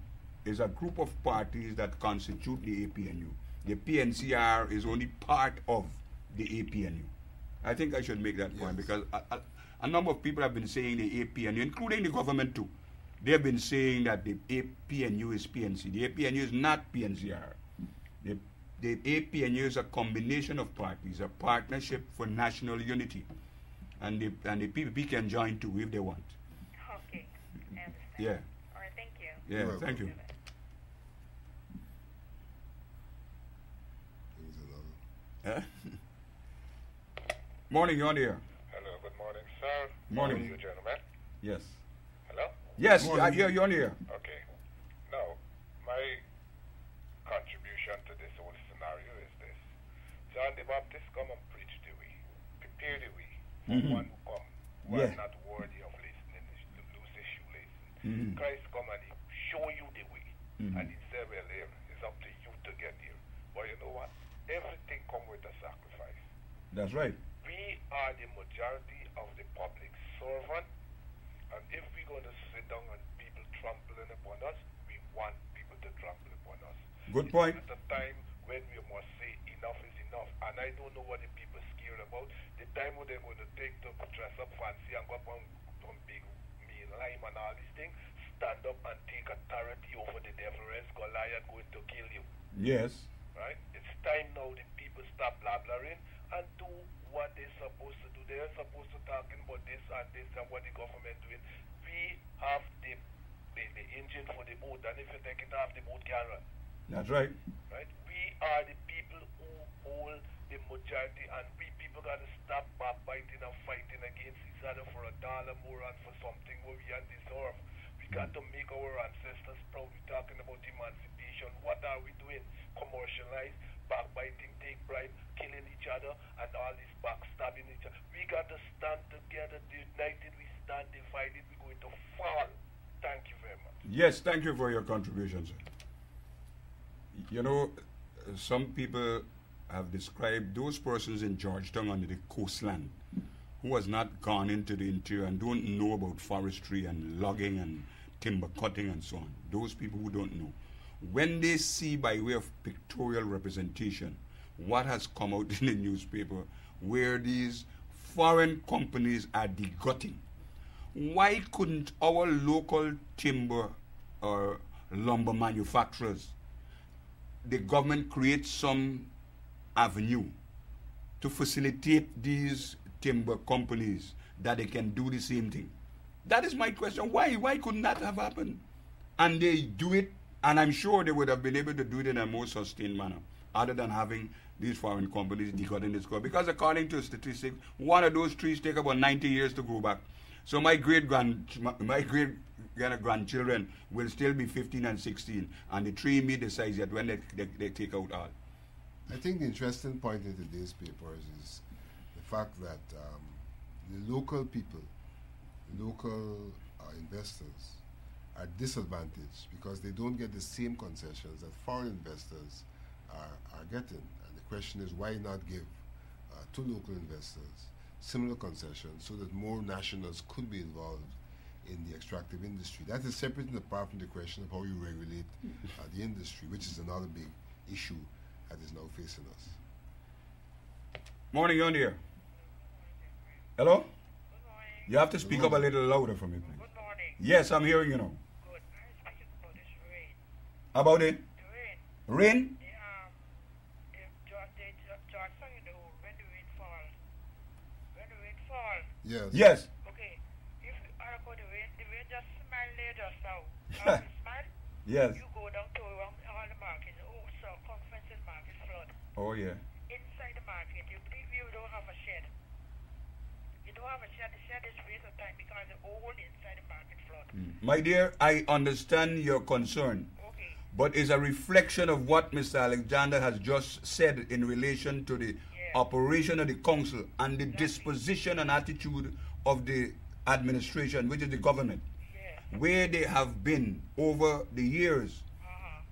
It's a group of parties that constitute the APNU. The PNCR is only part of the APNU. I think I should make that point because a number of people have been saying the APNU, including the government too. They have been saying that the APNU is PNC. The APNU is not PNCR. The APNU is a combination of parties, a partnership for national unity. And the PPP can join too if they want. Okay, I understand. Yeah. All right, thank you. Yeah, thank you. Huh? Morning, you're on the air. Hello, good morning, sir. Morning. How are you, gentlemen? Yes. Hello? Yes, you're on the air. Okay. Now, my contribution to this whole scenario is this. John the Baptist come and preach the way. Prepare the way for one who come, who are not worthy of listening to loose his shoelaces. Christ come and he show you the way. And he say, well, here, it's up to you to get here. But you know what? Everything come with a sacrifice. That's right. We are the majority of the public servant, and if we're going to sit down and people trampling upon us, we want people to trample upon us. Good point. At the time when we must say enough is enough, and I don't know what the people scared about. The time when they're going to take to dress up fancy and go up on big meal lime and all these things, stand up and take authority over the devil, else Goliath going to kill you. Yes. Right? It's time now the people stop blabbering and do what they're supposed to do. They're supposed to talking about this and what the government doing. We have the engine for the boat, and if you take it off, the boat can run. That's right. Right? We are the people who hold the majority, and we people got to stop backbiting and fighting against each other for $1 more and for something where we deserve. We got to make our ancestors proud. We're talking about emancipation. What are we doing? Commercialize, backbiting, take bribe, killing each other, and all this backstabbing each other. We got to stand together, united. We stand divided. We're going to fall. Thank you very much. Yes, thank you for your contribution, sir. You know, some people have described those persons in Georgetown under the coastland who has not gone into the interior and don't know about forestry and logging and timber cutting and so on. Those people who don't know. When they see by way of pictorial representation what has come out in the newspaper where these foreign companies are degutting, why couldn't our local timber or lumber manufacturers, the government create some avenue to facilitate these timber companies that they can do the same thing? That is my question. Why couldn't that have happened? And they do it, and I'm sure they would have been able to do it in a more sustained manner, other than having these foreign companies decutting this crop. Because according to statistics, one of those trees take about 90 years to grow back. So my great grandchildren will still be 15 and 16, and the tree meet the size yet when they take out all. I think the interesting point in today's papers is the fact that the local people, local investors are disadvantaged because they don't get the same concessions that foreign investors are getting. And the question is, why not give to local investors similar concessions so that more nationals could be involved in the extractive industry? That is separate and apart from the question of how you regulate the industry, which is another big issue that is now facing us. Morning, you're on the air. Hello? Good morning. You have to speak up a little louder for me, please. Good morning. Yes, I'm hearing you now. Good. I'm speaking about this rain. About it? The rain. Rain? Georgetown, you know, when the rain falls. When the rain falls. Yes. Yes. Okay. If you are about the rain just smile there just now. How you smile? Yes. You go down to around all the markets. Oh, so conferences market flood. Oh, yeah. Inside the market, you don't have a shed. You don't have a shed. The shed is waste of time because the whole inside the market flood. My dear, I understand your concern, Okay. but it's a reflection of what Mr. Alexander has just said in relation to the operation of the council and the disposition and attitude of the administration, which is the government, where they have been over the years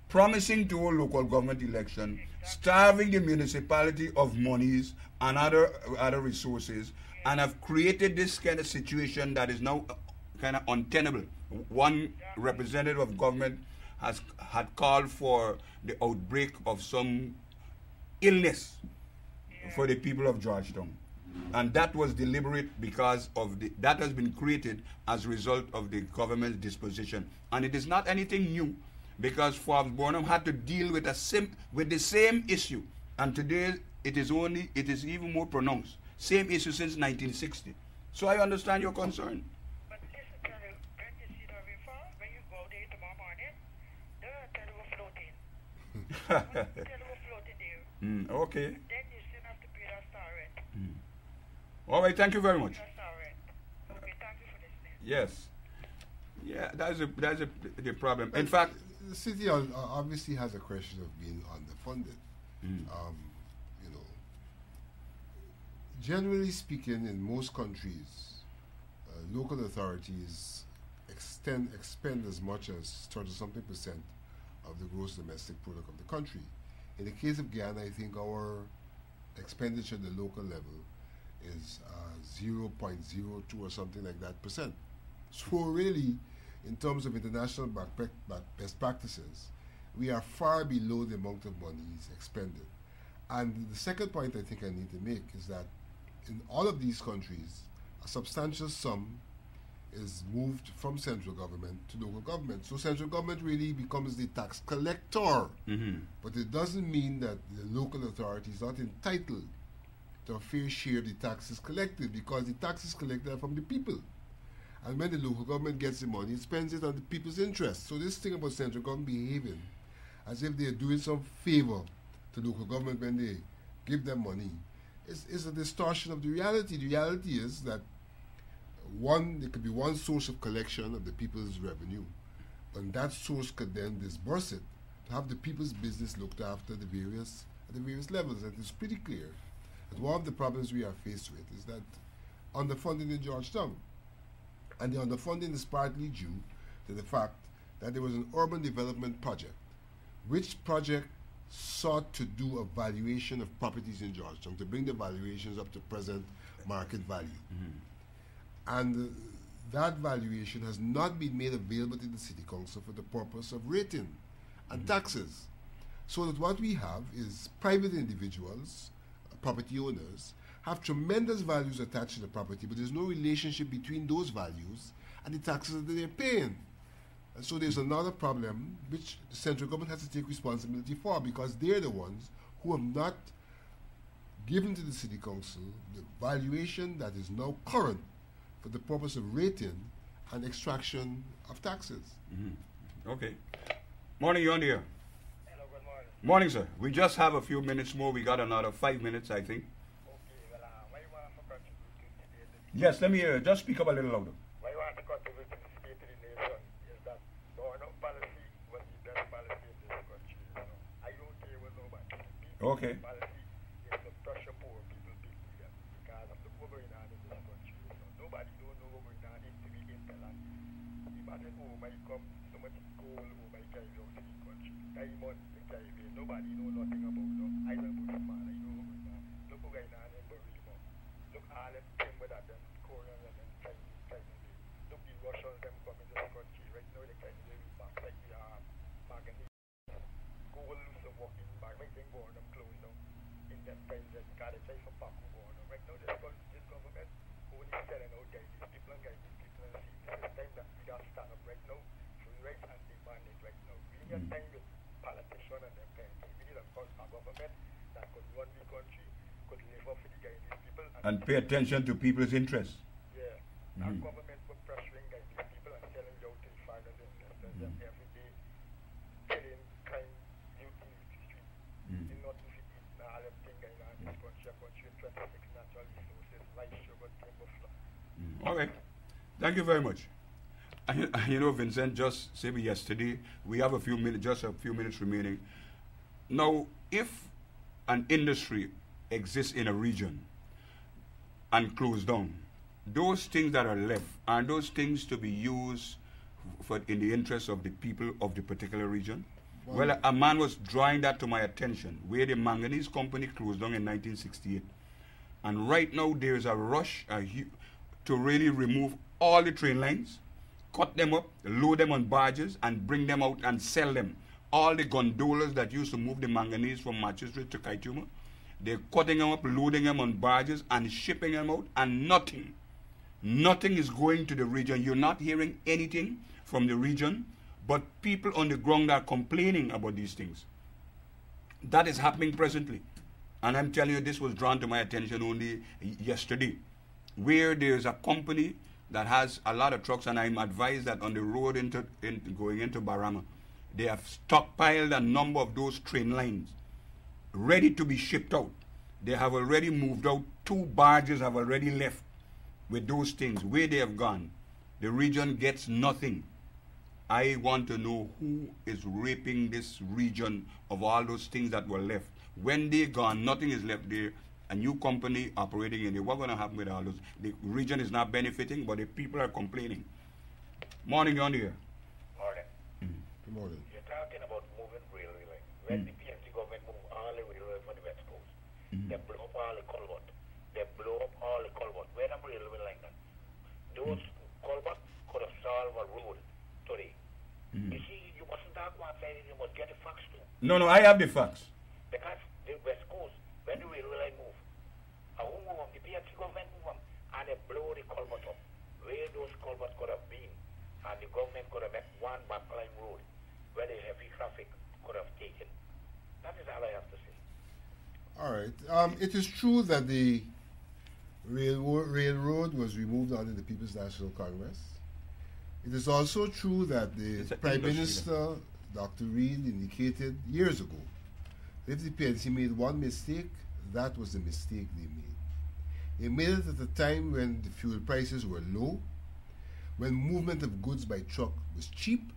promising to hold local government election, starving the municipality of monies and other resources, and have created this kind of situation that is now kind of untenable. One representative of government had called for the outbreak of some illness for the people of Georgetown. And that was deliberate because of that has been created as a result of the government's disposition. And it is not anything new, because Forbes Burnham had to deal with the same issue. And today it is even more pronounced. Same issue since 1960. So I understand your concern. But listen, tell you, when you see the river, when you go there tomorrow morning, they'll tell you we're floating. Tell you we're floating there. Okay. Then you still have to pay that star rent. All right, thank you very much. That star rent. Okay, thank you for listening. Yes. Yeah, that's the problem. In fact, the city obviously has a question of being underfunded. You know, generally speaking, in most countries, local authorities expend as much as 30-something% of the gross domestic product of the country. In the case of Guyana, I think our expenditure at the local level is 0.02 or something like that percent. So really, in terms of international best practices, we are far below the amount of monies expended. And the second point I think I need to make is that in all of these countries, a substantial sum is moved from central government to local government. So central government really becomes the tax collector. But it doesn't mean that the local authority is not entitled to a fair share of the taxes collected, because the taxes collected are from the people. And when the local government gets the money, it spends it on the people's interest. So this thing about central government behaving as if they're doing some favor to local government when they give them money is a distortion of the reality. The reality is that there could be one source of collection of the people's revenue, and that source could then disburse it to have the people's business looked after at the various levels. And it's pretty clear that one of the problems we are faced with is that underfunding in Georgetown. And the underfunding is partly due to the fact that there was an urban development project, which project sought to do a valuation of properties in Georgetown to bring the valuations up to present market value. And that valuation has not been made available to the City Council for the purpose of rating and taxes. So that what we have is private individuals, property owners, have tremendous values attached to the property, but there's no relationship between those values and the taxes that they're paying. And so there's another problem which the central government has to take responsibility for, because they're the ones who have not given to the City Council the valuation that is now current for the purpose of rating and extraction of taxes. Okay. Morning, you're on the air. Hello, good morning. Morning, sir. We just have a few minutes more. We got another 5 minutes, I think. Okay, well, what you want to contribute to today? Yes, let me just speak up a little louder. What you want to contribute to the state of the nation is that Burnham policy was the best policy in this country. You know? I don't care with nobody. Okay. Policy is to pressure poor people, because imagine, oh, my come so much gold, oh, my carry out in the country. Diamond, the carry away. Nobody know nothing about them. I don't know some man, I know who man. Look who Guyana and Burnham. Look all them timber that them Korean and them Chinese. Look the Russians them come in this country. Right now they carry away back like we are manganese. Gold so walking back, make them born them close down. In them times that got a try for Paco born. Right now this government only selling out guys, these people and guys, these people and see. This is time that we got to stand up right now. Free rights and demand it right now. We need a time with politicians and them kind of thing. We need a government that could run the country, could live off with the guys, these people. And pay attention to people's interests. Yeah. Our government was pressuring guys, these people and selling it out to the farmers and investors every day. Killing crime, youth in the street. In not to fit in all them things going on in this country. A country with 26 natural resources, rice, sugar, timber, flour. Okay. Thank you very much. You know, Vincent, just say me yesterday, we have a few minutes, just a few minutes remaining. Now, if an industry exists in a region and closed down, those things that are left, are those things to be used for in the interest of the people of the particular region? Well, a man was drawing that to my attention, where the manganese company closed down in 1968. And right now, there is a rush to really remove all the train lines, cut them up, load them on barges, and bring them out and sell them. All the gondolas that used to move the manganese from Manchester to Kaituma, they're cutting them up, loading them on barges, and shipping them out, and nothing is going to the region. You're not hearing anything from the region, but people on the ground are complaining about these things. That is happening presently. And I'm telling you, this was drawn to my attention only yesterday, where there's a company that has a lot of trucks, and I'm advised that on the road going into Burnham, they have stockpiled a number of those train lines ready to be shipped out. They have already moved out. 2 barges have already left with those things. Where they have gone, the region gets nothing. I want to know who is raping this region of all those things that were left. When they're gone, nothing is left there. A new company operating in there. What's going to happen with all those? The region is not benefiting, but the people are complaining. Morning, you're on the air. Morning. Good morning. You're talking about moving railway line. When the PNC government moved all the railway from the West Coast, they blow up all the culvert. They blow up all the culvert. Where the railway line done? Those culverts could have solved a road today. You see, you mustn't talk one side, you must get the facts too. No, I have the facts. Because the West Coast, when the railway line move, the PNC government move them, and they blow the culvert up. Where those culverts could have been, and the government could have made one backline road where the heavy traffic could have taken. That is all I have to say. All right. It is true that the railroad was removed under the People's National Congress. It is also true that the Prime Minister, Dr. Reid, indicated years ago that if the PNC made one mistake, that was the mistake they made. They made it at a time when the fuel prices were low, when movement of goods by truck was cheap,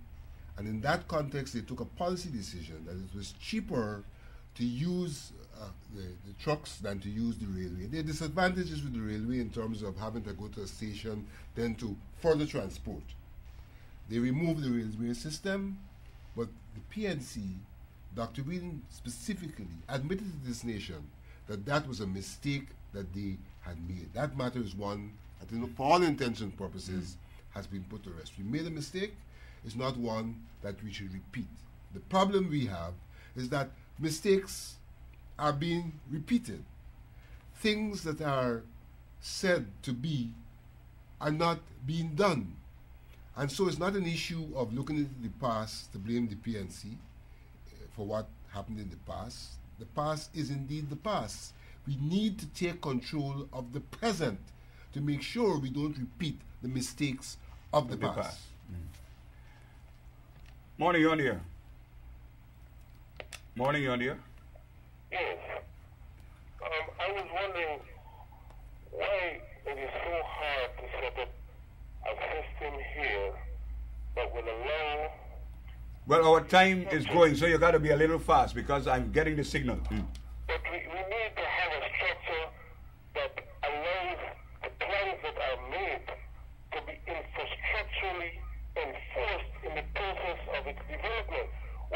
and in that context they took a policy decision that it was cheaper to use the trucks than to use the railway. There are disadvantages with the railway in terms of having to go to a station then to further transport. They removed the railway system, but the PNC, Dr. Whedon specifically, admitted to this nation that that was a mistake that they had made. That matter is one that, for all intents and purposes, has been put to rest. We made a mistake. It's not one that we should repeat. The problem we have is that mistakes are being repeated. Things that are said to be are not being done. And so it's not an issue of looking into the past to blame the PNC for what happened in the past. The past is indeed the past. We need to take control of the present to make sure we don't repeat the mistakes of the past. Morning, you're on the air. Morning, you're on the air. Yes. I was wondering why it is so hard to set up a system here that will allow... Well, our time is going, so you got to be a little fast because I'm getting the signal. But we need to have a structure that allows the plans that are made to be infrastructurally enforced.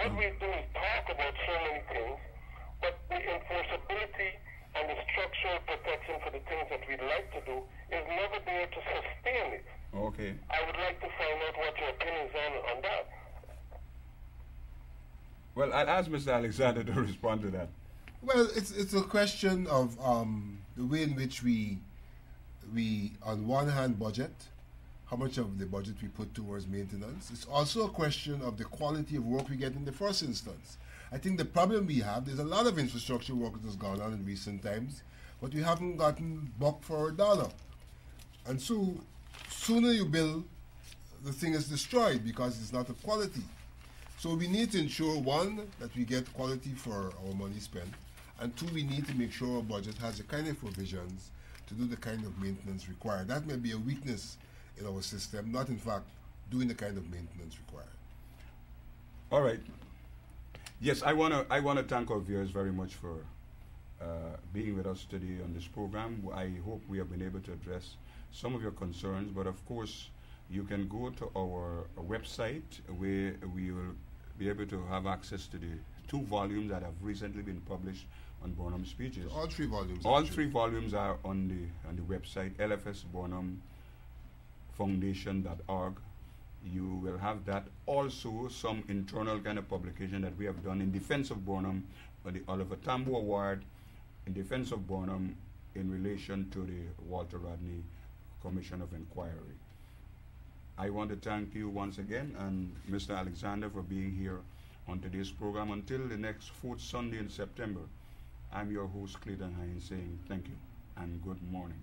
What we do is talk about so many things, but the enforceability and the structural protection for the things that we'd like to do is never there to sustain it. Okay. I would like to find out what your opinions on that. Well, I'll ask Mr. Alexander to respond to that. Well, it's a question of the way in which we on one hand budget, how much of the budget we put towards maintenance. It's also a question of the quality of work we get in the first instance. I think the problem we have, there's a lot of infrastructure work that has gone on in recent times, but we haven't gotten buck for a dollar. And so, sooner you build, the thing is destroyed because it's not of quality. So we need to ensure, one, that we get quality for our money spent, and two, we need to make sure our budget has the kind of provisions to do the kind of maintenance required. That may be a weakness in our system, not in fact doing the kind of maintenance required. All right. Yes, I wanna thank our viewers very much for being with us today on this program. I hope we have been able to address some of your concerns, but of course, you can go to our website where we will be able to have access to the 2 volumes that have recently been published on Burnham speeches. All 3 volumes. All 3 volumes are on the website lfsburnhamfoundation.org. You will have that. Also, some internal kind of publication that we have done in defense of Burnham, the Oliver Tambo Award, in defense of Burnham in relation to the Walter Rodney Commission of Inquiry. I want to thank you once again and Mr. Alexander for being here on today's program. Until the next 4th Sunday in September, I'm your host, Clayton Hinds, saying thank you and good morning.